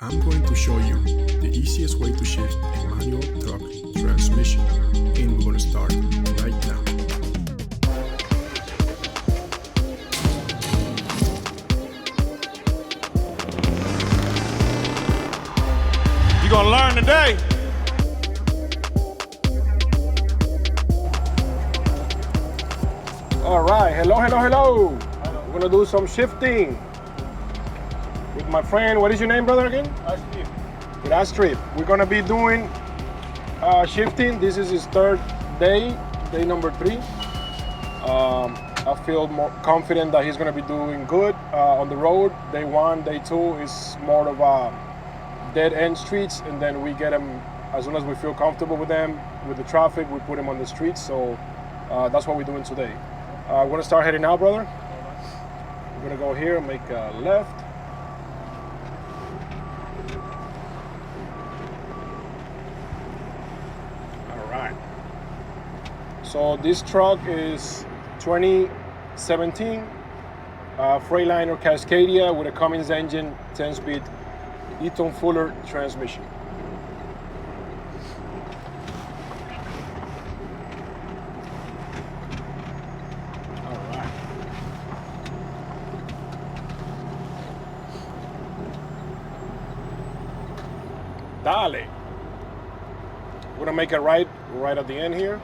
I'm going to show you the easiest way to shift a manual truck transmission, and we're going to start right now. You're going to learn today. All right, hello. We're gonna do some shifting with my friend. What is your name, brother, again? Ashtrip. With Ashtrip. We're gonna be doing shifting. This is his third day number 3. I feel more confident that he's gonna be doing good on the road. Day 1, day 2 is more of dead end streets, and then we get him as soon as we feel comfortable with them, with the traffic, we put him on the streets. So that's what we're doing today. We're gonna start heading out, brother. We're gonna go here, make a left. All right. So this truck is 2017 Freightliner Cascadia with a Cummins engine, 10-speed Eaton Fuller transmission. Dale. We're gonna make it right at the end here.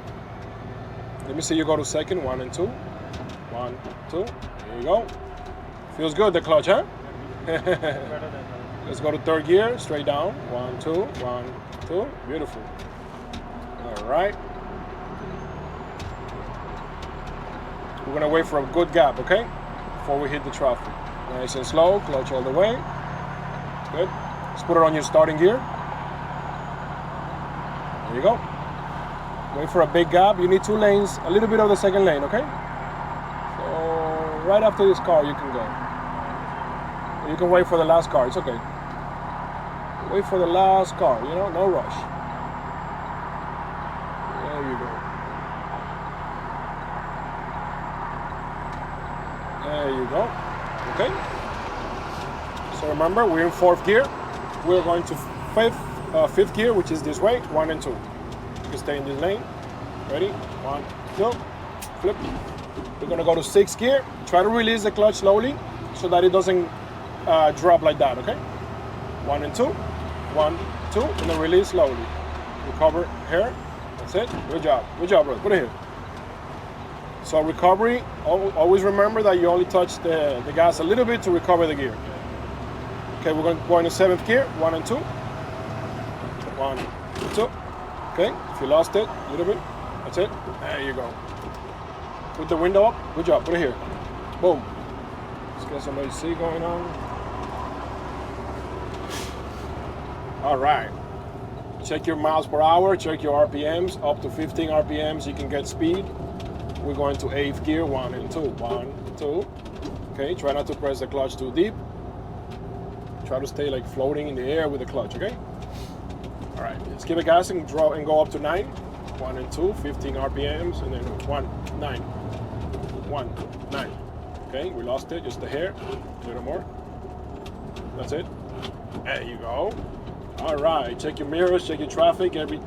Let me see you go to second, 1 and 2. 1, 2, there you go. Feels good, the clutch, huh? Let's go to third gear, straight down. 1, 2, 1, 2, beautiful. All right. We're gonna wait for a good gap, okay? Before we hit the traffic. Nice and slow, clutch all the way. Good. Let's put it on your starting gear. There you go. Wait for a big gap. You need 2 lanes, a little bit of the second lane, okay? So right after this car, you can go. You can wait for the last car. It's okay. Wait for the last car. No rush. There you go. There you go. Okay. So remember, we're in 4th gear. We're going to 5th gear, which is this way, 1 and 2. You can stay in this lane. Ready? 1, 2, flip. We're gonna go to 6th gear. Try to release the clutch slowly so that it doesn't drop like that, okay? 1 and 2, 1, 2, and then release slowly. Recover here, that's it. Good job, bro, put it here. So recovery, always remember that you only touch the gas a little bit to recover the gear. Okay, we're going to go into 7th gear, 1 and 2. 1, 2. Okay, if you lost it a little bit, that's it. There you go. Put the window up. Good job. Put it here. Boom. Let's get some AC going on. All right. Check your miles per hour. Check your RPMs. Up to 15 RPMs, you can get speed. We're going to 8th gear. 1 and 2. 1, 2. Okay. Try not to press the clutch too deep. Try to stay like floating in the air with the clutch. Okay. All right, let's give it gas and draw and go up to 9. 1 and 2, 15 RPMs, and then 1, 9. 1, 9. Okay, we lost it, just a hair, a little more. That's it. There you go. All right, check your mirrors, check your traffic every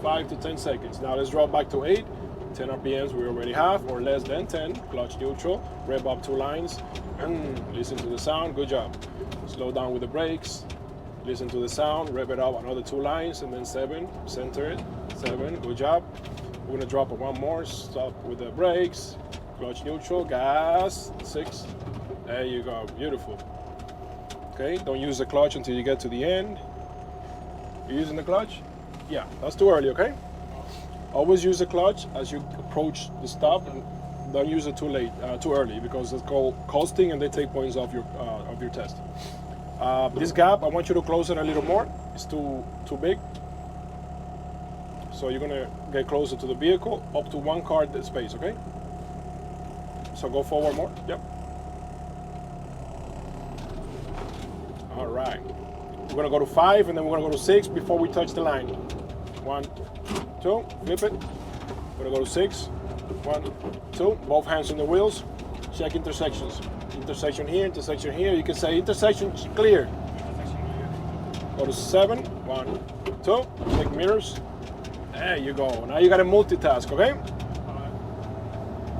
5 to 10 seconds. Now let's drop back to 8. 10 RPMs we already have, or less than 10. Clutch neutral, rev up 2 lines, and listen to the sound. Good job. Slow down with the brakes. Listen to the sound, rev it up another 2 lines, and then 7, center it, 7, good job. We're gonna drop it 1 more, stop with the brakes, clutch neutral, gas, 6, there you go, beautiful. Okay, don't use the clutch until you get to the end. You using the clutch? Yeah, that's too early, okay? Always use the clutch as you approach the stop, and don't use it too early, because it's called coasting and they take points off your test. This gap, I want you to close it a little more. It's too big. So you're gonna get closer to the vehicle, up to 1 car space, okay? So go forward more, yep. All right. We're gonna go to 5 and then we're gonna go to 6 before we touch the line. 1, 2, flip it. We're gonna go to 6, 1, 2, both hands on the wheels. Check intersections. Intersection here, you can say intersection clear. Go to 7, 1, 2, check mirrors. There you go. Now you gotta multitask, okay?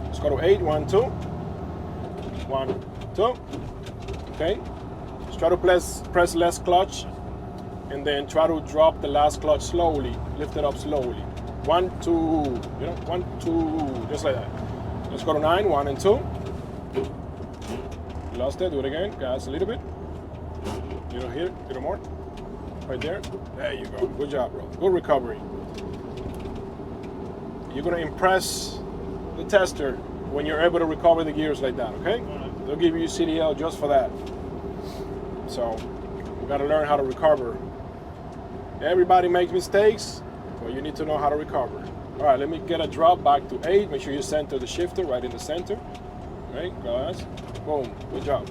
Let's go to 8, 1, 2. 1, 2. Okay? Just try to press less clutch and then try to drop the last clutch slowly. Lift it up slowly. 1, 2, 1, 2, just like that. Let's go to 9, 1 and 2. Lost it, do it again, gas a little bit. Little here, little more. Right there. There you go. Good job, bro. Good recovery. You're gonna impress the tester when you're able to recover the gears like that, okay? They'll give you CDL just for that. So, you gotta learn how to recover. Everybody makes mistakes, but you need to know how to recover. All right, let me get a drop back to 8. Make sure you center the shifter right in the center. Right, gas. Boom, good job.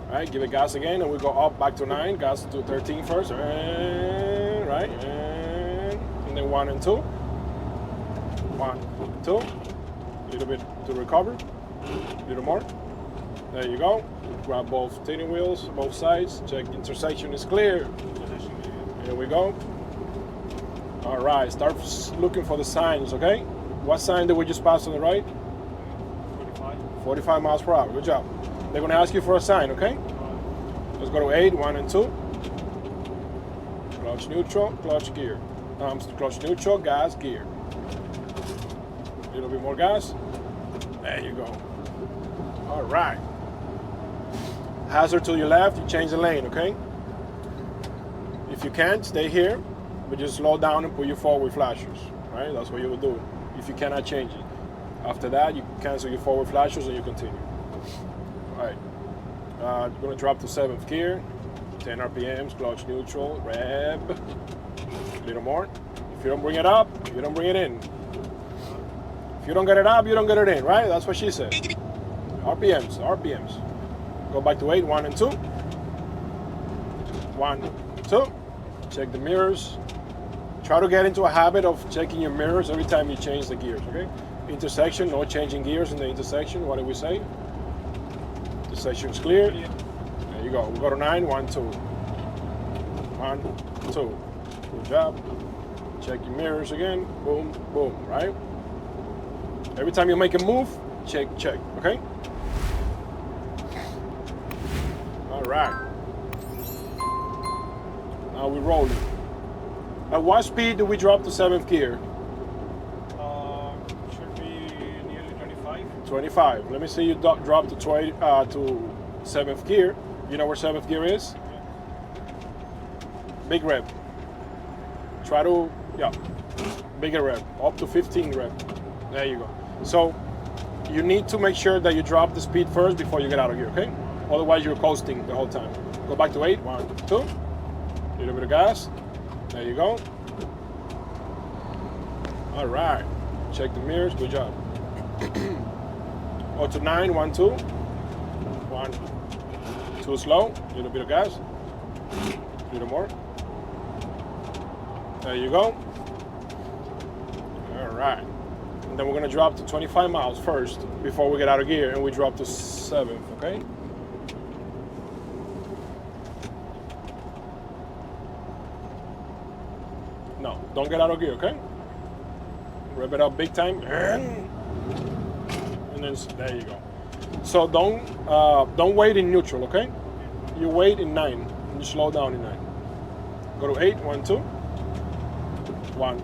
All right, give it gas again, and we go up back to 9. Gas to 13 first. And, right, and then 1 and 2. 1, 2. A little bit to recover. A little more. There you go. Grab both steering wheels, both sides. Check intersection is clear. Here we go. All right, start looking for the signs, okay? What sign did we just pass on the right? 45 miles per hour, good job. They're gonna ask you for a sign, okay? Let's go to 8, 1 and 2. Clutch neutral, clutch gear. Clutch neutral, gas, gear. A little bit more gas. There you go. All right. Hazard to your left, you change the lane, okay? If you can't, stay here, but just slow down and put your forward flashers, right? That's what you would do if you cannot change it. After that, you cancel your forward flashers and you continue. All right, you're gonna drop to 7th gear, 10 RPMs, clutch neutral, rev, a little more. If you don't bring it up, you don't bring it in. If you don't get it up, you don't get it in, right? That's what she said. RPMs, RPMs. Go back to 8, 1 and 2. 1, 2. Check the mirrors. Try to get into a habit of checking your mirrors every time you change the gears, okay? Intersection, no changing gears in the intersection. What did we say? Intersection's clear. There you go. We go to 9, 1, 2. 1, 2. Good job. Check your mirrors again. Boom, boom, right? Every time you make a move, check, check, okay? All right. Now we're rolling. At what speed do we drop to 7th gear? Should be nearly 25. 25. Let me see you drop to 7th gear. You know where 7th gear is? Yeah. Big rev. Try to, yeah, bigger rev. Up to 15 rev. There you go. So you need to make sure that you drop the speed first before you get out of gear, okay? Otherwise you're coasting the whole time. Go back to 8, 1, 2. A little bit of gas. There you go. All right. Check the mirrors. Good job. Go to 9, 1, 2. 1, 2 slow. A little bit of gas. A little more. There you go. All right. And then we're going to drop to 25 miles first before we get out of gear, and we drop to 7th, okay? No, don't get out of gear, okay? Rev it up big time, and then there you go. So don't wait in neutral, okay? You wait in 9, and you slow down in 9. Go to 8, 1, 2. 1,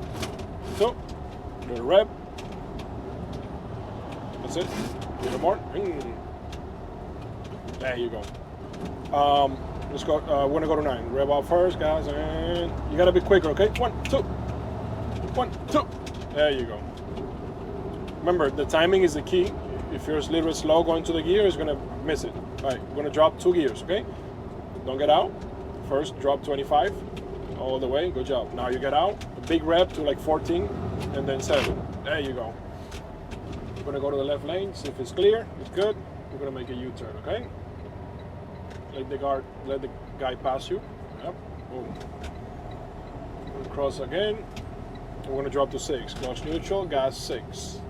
2. Little rev. That's it. A little more. There you go. Let's go. We're gonna go to 9. Rev out first, guys, and you gotta be quicker, okay? 1, 2. 1, 2. There you go. Remember, the timing is the key. If you're a little bit slow going to the gear, it's gonna miss it. All right, we're gonna drop 2 gears, okay? Don't get out. First, drop 25 all the way. Good job. Now you get out. A big rev to like 14, and then 7. There you go. We're gonna go to the left lane, see if it's clear. It's good. We're gonna make a U-turn, okay? Let the guy pass you. Yep. Boom. We'll cross again. We're gonna drop to 6. Clutch neutral, gas 6.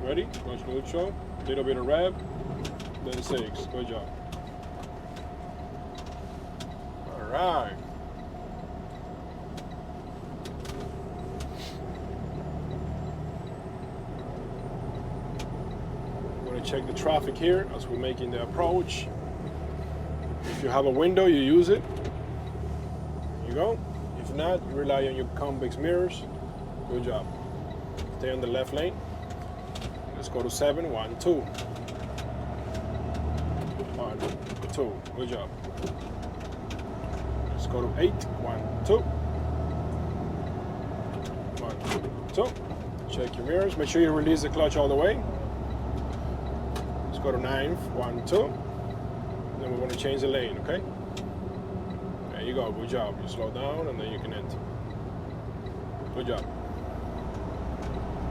Ready? Clutch neutral. Little bit of rev. Then 6. Good job. All right. check the traffic here as we're making the approach. If you have a window, you use it. There you go. If not, you rely on your convex mirrors. Good job. Stay on the left lane. Let's go to 7, 1, 2. 1, 2. Good job. Let's go to 8, 1, 2. 1, 2. Check your mirrors. Make sure you release the clutch all the way. Let's go to 9, 1, 2. Then we're going to change the lane, okay? There you go. Good job. You slow down and then you can enter. Good job.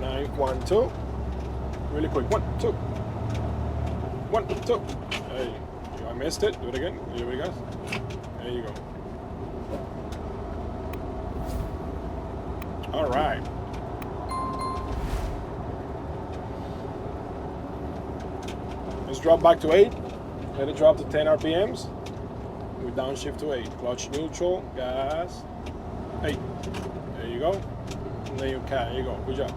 9, 1, 2. Really quick. 1, 2. 1, 2. Hey, I missed it. Do it again. Here we go. There you go. All right. Let's drop back to 8. Let it drop to 10 RPMs. We downshift to 8. Clutch neutral, gas, 8. There you go. And then you can. There you go. Good job.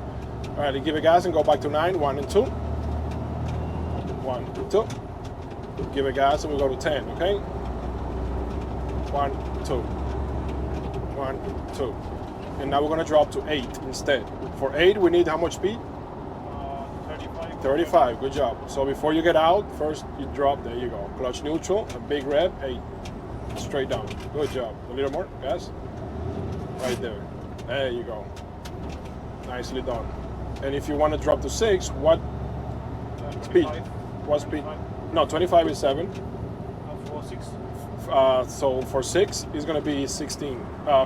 All right, give it gas and go back to 9. 1 and 2. 1, 2. Give it gas and we go to 10. Okay. 1, 2. 1, 2. And now we're gonna drop to 8 instead. For 8, we need how much speed? 35. 35, good job. So before you get out, first you drop, there you go. Clutch neutral, a big rev, 8. Straight down, good job. A little more, gas. Right there, there you go. Nicely done. And if you want to drop to 6, what speed? 25. What speed? 25. No, 25 is 7. For 6. So for 6, it's gonna be 16,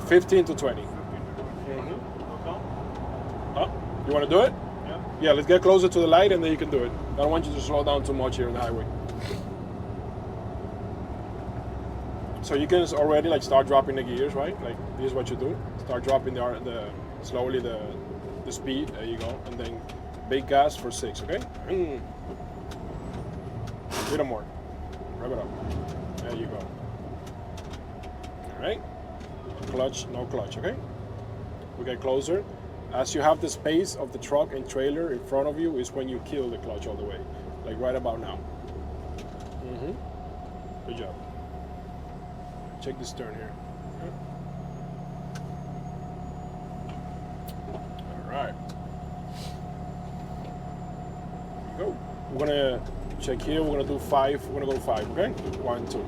15 to 20. You wanna do it? Yeah, let's get closer to the light and then you can do it. I don't want you to slow down too much here on the highway. So you can already like start dropping the gears, right? Like this is what you do. Start dropping the slowly the speed. There you go, and then big gas for 6. Okay. Little more. Rev it up. There you go. All right. Clutch, no clutch. Okay. We get closer. As you have the space of the truck and trailer in front of you is when you kill the clutch all the way, like right about now. Good job. Check this turn here. All right. Here we go. We're gonna check here. We're gonna do 5. We're gonna go 5. Okay. 1, 2.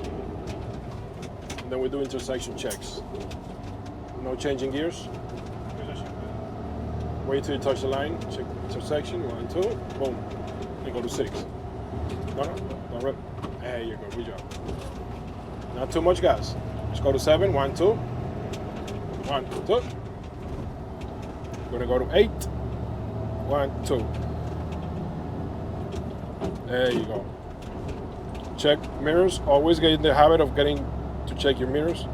And then we do intersection checks. No changing gears. Wait till you touch the line, check intersection, 1, 2, boom, and go to 6. No, don't rip. There you go, good job. Not too much gas. Let's go to 7, 1, 2. 1, 2. We're gonna go to 8. 1, 2. There you go. Check mirrors. Always get in the habit of getting to check your mirrors.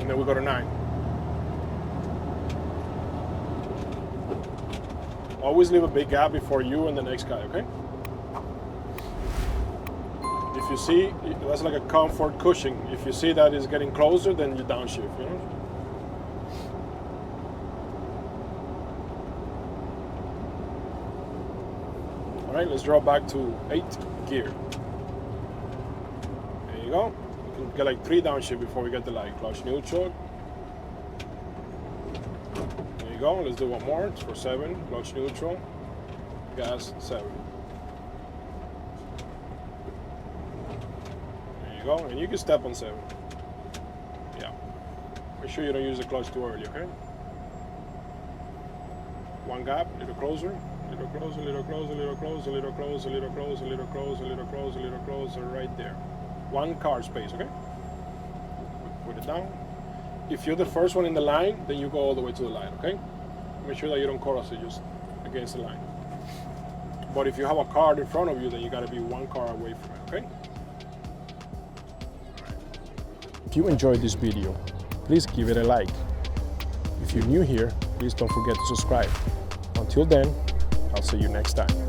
And then we go to 9. Always leave a big gap before you and the next guy, okay? If you see, that's like a comfort cushion. If you see that it's getting closer, then you downshift, you know? All right, let's drop back to 8 gear. There you go. You can get like 3 downshift before we get the light. Clutch neutral. Go. Let's do one more. It's for 7. Clutch neutral. Gas 7. There you go. And you can step on 7. Yeah. Make sure you don't use the clutch too early, okay? One gap, little closer, little closer, little closer, little closer, little closer, little closer, little closer, little closer, little closer, right there. 1 car space, okay? Put it down. If you're the first one in the line, then you go all the way to the line, okay? Make sure that you don't cross it just against the line. But if you have a car in front of you, then you gotta be 1 car away from it, okay? If you enjoyed this video, please give it a like. If you're new here, please don't forget to subscribe. Until then, I'll see you next time.